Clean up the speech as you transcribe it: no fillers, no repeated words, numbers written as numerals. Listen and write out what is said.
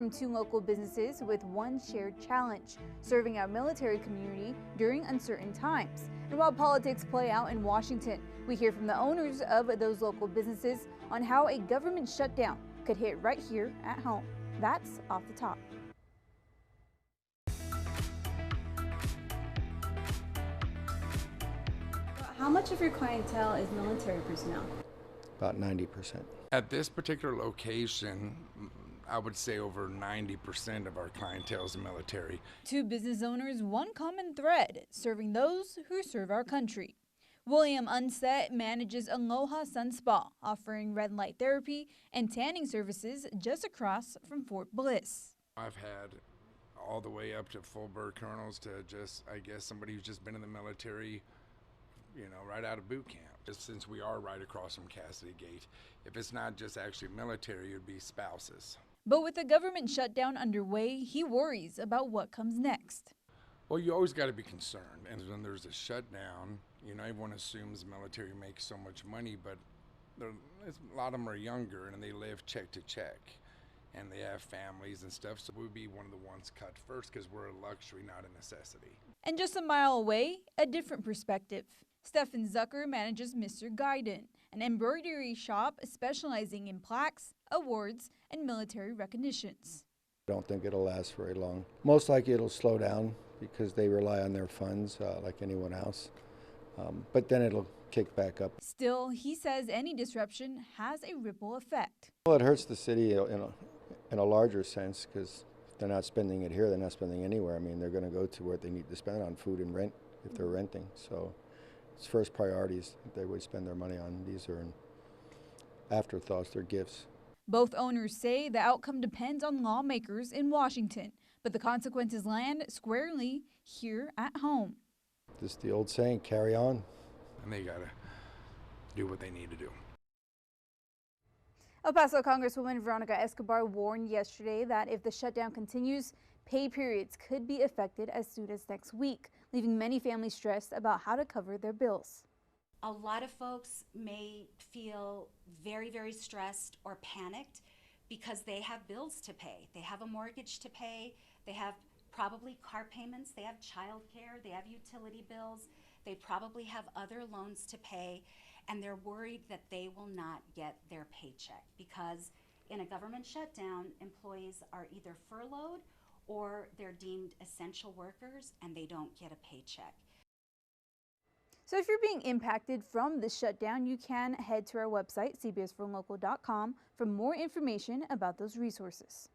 From two local businesses with one shared challenge, serving our military community during uncertain times. And while politics play out in Washington, we hear from the owners of those local businesses on how a government shutdown could hit right here at home. That's Off the Top. How much of your clientele is military personnel? About 90%. At this particular location, I would say over 90% of our clientele is military. Two business owners, one common thread, serving those who serve our country. William Unset manages Aloha Sun Spa, offering red light therapy and tanning services just across from Fort Bliss. I've had all the way up to full bird colonels to just, I guess, somebody who's just been in the military, right out of boot camp. Just since we are right across from Cassidy Gate, if it's not just actually military, it would be spouses. But with the government shutdown underway, he worries about what comes next. Well, you always got to be concerned. And when there's a shutdown, everyone assumes the military makes so much money, but a lot of them are younger and they live check to check. And they have families and stuff, so we'd be one of the ones cut first because we're a luxury, not a necessity. And just a mile away, a different perspective. Stefan Zucker manages Mr. Guiden, an embroidery shop specializing in plaques, awards, and military recognitions. I don't think it'll last very long. Most likely it'll slow down because they rely on their funds like anyone else. But then it'll kick back up. Still, he says any disruption has a ripple effect. Well, it hurts the city in a larger sense because if they're not spending it here, they're not spending anywhere. I mean, they're going to go to where they need to spend on food and rent if they're renting. So it's first priorities that they would spend their money on. These are afterthoughts, they're gifts. Both owners say the outcome depends on lawmakers in Washington, but the consequences land squarely here at home. Just the old saying, carry on. And they got to do what they need to do. El Paso Congresswoman Veronica Escobar warned yesterday that if the shutdown continues, pay periods could be affected as soon as next week, leaving many families stressed about how to cover their bills. A lot of folks may feel very, very stressed or panicked because they have bills to pay. They have a mortgage to pay. They have probably car payments. They have childcare. They have utility bills. They probably have other loans to pay. And they're worried that they will not get their paycheck because in a government shutdown, employees are either furloughed or they're deemed essential workers and they don't get a paycheck. So if you're being impacted from this shutdown, you can head to our website, cbsfrontlocal.com, for more information about those resources.